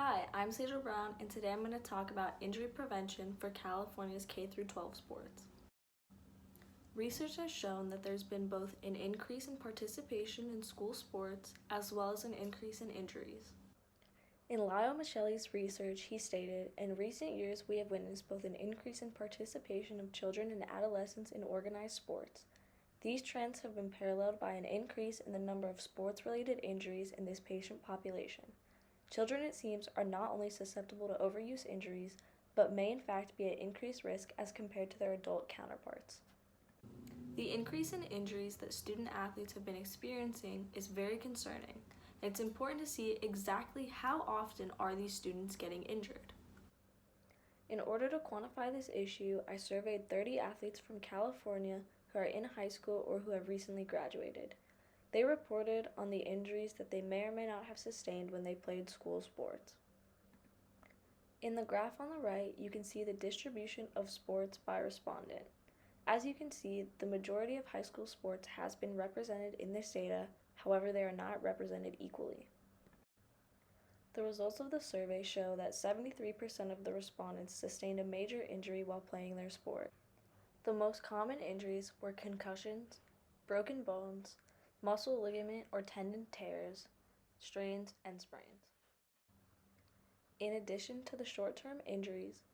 Hi, I'm Sejal Brown, and today I'm going to talk about injury prevention for California's K-12 sports. Research has shown that there's been both an increase in participation in school sports as well as an increase in injuries. In Lyle Michelli's research, he stated, in recent years we have witnessed both an increase in participation of children and adolescents in organized sports. These trends have been paralleled by an increase in the number of sports-related injuries in this patient population. Children, it seems, are not only susceptible to overuse injuries, but may in fact be at increased risk as compared to their adult counterparts. The increase in injuries that student athletes have been experiencing is very concerning. It's important to see exactly how often are these students getting injured. In order to quantify this issue, I surveyed 30 athletes from California who are in high school or who have recently graduated. They reported on the injuries that they may or may not have sustained when they played school sports. In the graph on the right, you can see the distribution of sports by respondent. As you can see, the majority of high school sports has been represented in this data, however, they are not represented equally. The results of the survey show that 73% of the respondents sustained a major injury while playing their sport. The most common injuries were concussions, broken bones, muscle ligament or tendon tears, strains, and sprains. In addition to the short-term injuries,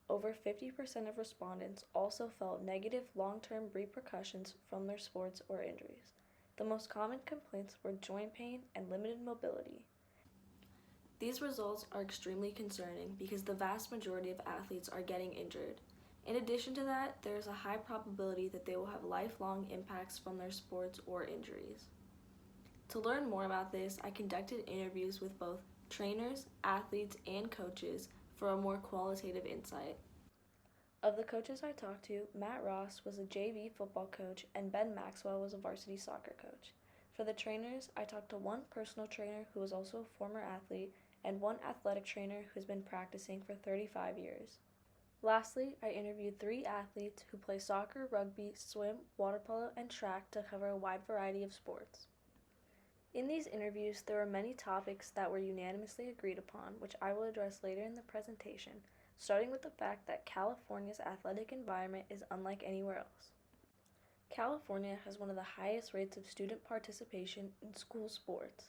over 50% of respondents also felt negative long-term repercussions from their sports or injuries. The most common complaints were joint pain and limited mobility. These results are extremely concerning because the vast majority of athletes are getting injured. In addition to that, there is a high probability that they will have lifelong impacts from their sports or injuries. To learn more about this, I conducted interviews with both trainers, athletes, and coaches for a more qualitative insight. Of the coaches I talked to, Matt Ross was a JV football coach and Ben Maxwell was a varsity soccer coach. For the trainers, I talked to one personal trainer who was also a former athlete and one athletic trainer who's been practicing for 35 years. Lastly, I interviewed 3 athletes who play soccer, rugby, swim, water polo, and track to cover a wide variety of sports. In these interviews, there were many topics that were unanimously agreed upon, which I will address later in the presentation, starting with the fact that California's athletic environment is unlike anywhere else. California has one of the highest rates of student participation in school sports.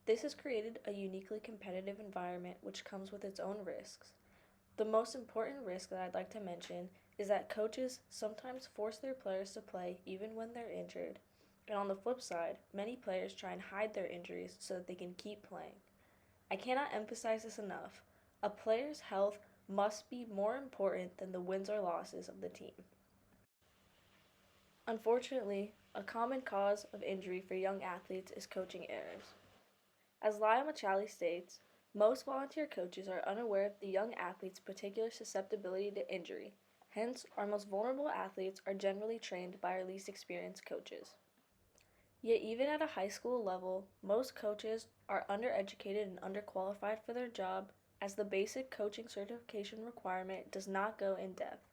This has created a uniquely competitive environment which comes with its own risks. The most important risk that I'd like to mention is that coaches sometimes force their players to play even when they're injured. And on the flip side, many players try and hide their injuries so that they can keep playing. I cannot emphasize this enough. A player's health must be more important than the wins or losses of the team. Unfortunately, a common cause of injury for young athletes is coaching errors. As Lyle Michelli states, most volunteer coaches are unaware of the young athlete's particular susceptibility to injury. Hence, our most vulnerable athletes are generally trained by our least experienced coaches. Yet even at a high school level, most coaches are undereducated and underqualified for their job, as the basic coaching certification requirement does not go in depth.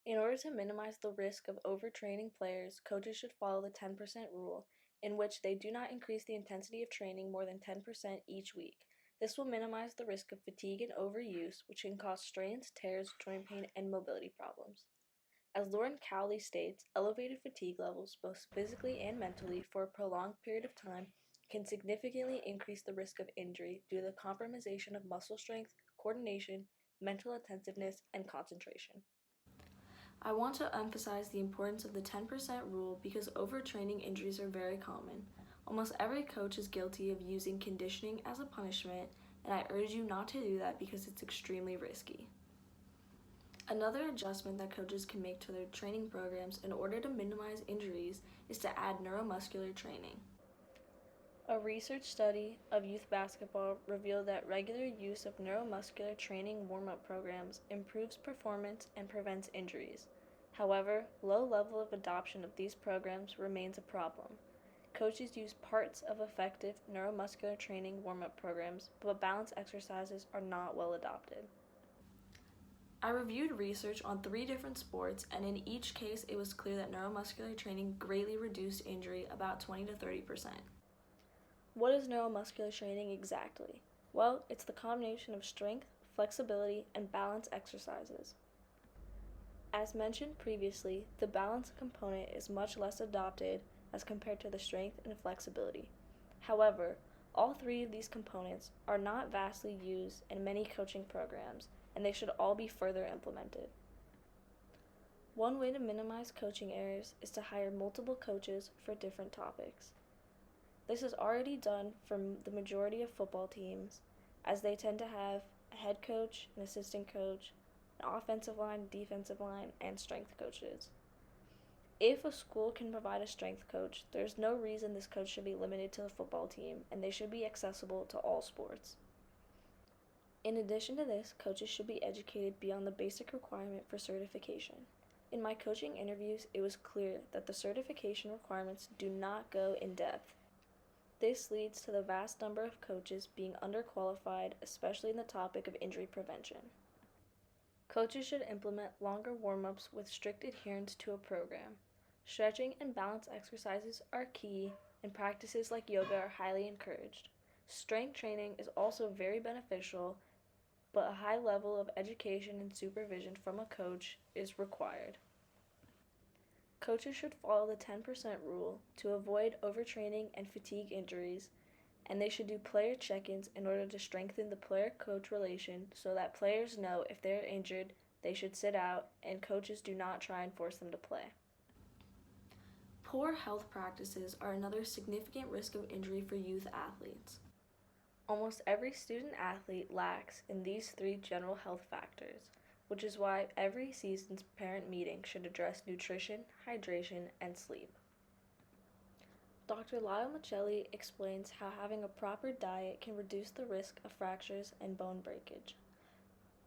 In order to minimize the risk of overtraining players, coaches should follow the 10% rule, in which they do not increase the intensity of training more than 10% each week. This will minimize the risk of fatigue and overuse, which can cause strains, tears, joint pain, and mobility problems. As Lauren Cowley states, elevated fatigue levels, both physically and mentally, for a prolonged period of time can significantly increase the risk of injury due to the compromisation of muscle strength, coordination, mental attentiveness, and concentration. I want to emphasize the importance of the 10% rule because overtraining injuries are very common. Almost every coach is guilty of using conditioning as a punishment, and I urge you not to do that because it's extremely risky. Another adjustment that coaches can make to their training programs in order to minimize injuries is to add neuromuscular training. A research study of youth basketball revealed that regular use of neuromuscular training warm-up programs improves performance and prevents injuries. However, low level of adoption of these programs remains a problem. Coaches use parts of effective neuromuscular training warm-up programs, but balance exercises are not well adopted. I reviewed research on 3 different sports, and in each case it was clear that neuromuscular training greatly reduced injury about 20 to 30%. What is neuromuscular training exactly? Well, it's the combination of strength, flexibility, and balance exercises. As mentioned previously, the balance component is much less adopted as compared to the strength and flexibility. However, all three of these components are not vastly used in many coaching programs, and they should all be further implemented. One way to minimize coaching errors is to hire multiple coaches for different topics. This is already done for the majority of football teams, as they tend to have a head coach, an assistant coach, an offensive line, defensive line, and strength coaches. If a school can provide a strength coach, there's no reason this coach should be limited to the football team, and they should be accessible to all sports. In addition to this, coaches should be educated beyond the basic requirement for certification. In my coaching interviews, it was clear that the certification requirements do not go in depth. This leads to the vast number of coaches being underqualified, especially in the topic of injury prevention. Coaches should implement longer warm-ups with strict adherence to a program. Stretching and balance exercises are key, and practices like yoga are highly encouraged. Strength training is also very beneficial, but a high level of education and supervision from a coach is required. Coaches should follow the 10% rule to avoid overtraining and fatigue injuries, and they should do player check-ins in order to strengthen the player-coach relation so that players know if they're injured, they should sit out, and coaches do not try and force them to play. Poor health practices are another significant risk of injury for youth athletes. Almost every student athlete lacks in these three general health factors, which is why every season's parent meeting should address nutrition, hydration, and sleep. Dr. Lyle Michelli explains how having a proper diet can reduce the risk of fractures and bone breakage.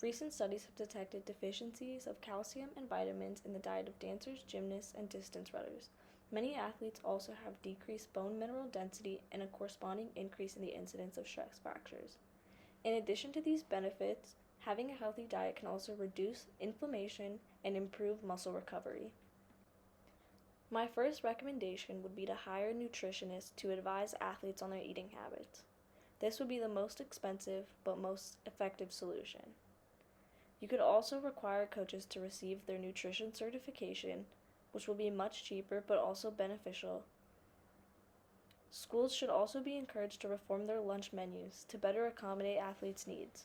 Recent studies have detected deficiencies of calcium and vitamins in the diet of dancers, gymnasts, and distance runners. Many athletes also have decreased bone mineral density and a corresponding increase in the incidence of stress fractures. In addition to these benefits, having a healthy diet can also reduce inflammation and improve muscle recovery. My first recommendation would be to hire a nutritionist to advise athletes on their eating habits. This would be the most expensive but most effective solution. You could also require coaches to receive their nutrition certification, which will be much cheaper but also beneficial. Schools should also be encouraged to reform their lunch menus to better accommodate athletes' needs.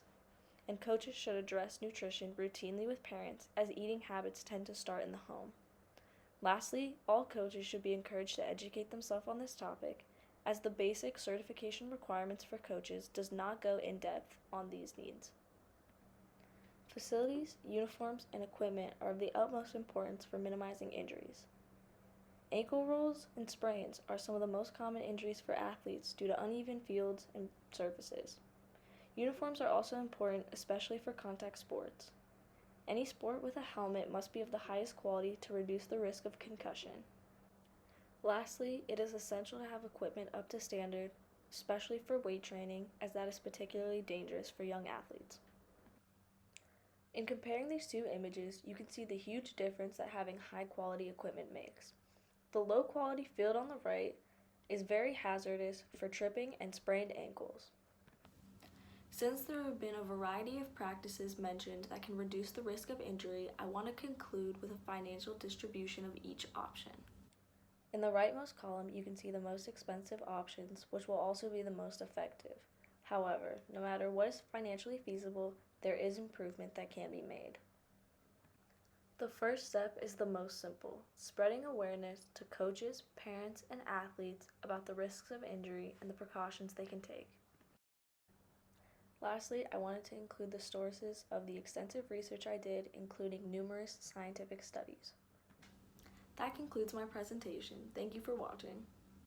And coaches should address nutrition routinely with parents, as eating habits tend to start in the home. Lastly, all coaches should be encouraged to educate themselves on this topic, as the basic certification requirements for coaches does not go in depth on these needs. Facilities, uniforms, and equipment are of the utmost importance for minimizing injuries. Ankle rolls and sprains are some of the most common injuries for athletes due to uneven fields and surfaces. Uniforms are also important, especially for contact sports. Any sport with a helmet must be of the highest quality to reduce the risk of concussion. Lastly, it is essential to have equipment up to standard, especially for weight training, as that is particularly dangerous for young athletes. In comparing these two images, you can see the huge difference that having high-quality equipment makes. The low-quality field on the right is very hazardous for tripping and sprained ankles. Since there have been a variety of practices mentioned that can reduce the risk of injury, I want to conclude with a financial distribution of each option. In the rightmost column, you can see the most expensive options, which will also be the most effective. However, no matter what is financially feasible, there is improvement that can be made. The first step is the most simple, spreading awareness to coaches, parents, and athletes about the risks of injury and the precautions they can take. Lastly, I wanted to include the sources of the extensive research I did, including numerous scientific studies. That concludes my presentation. Thank you for watching.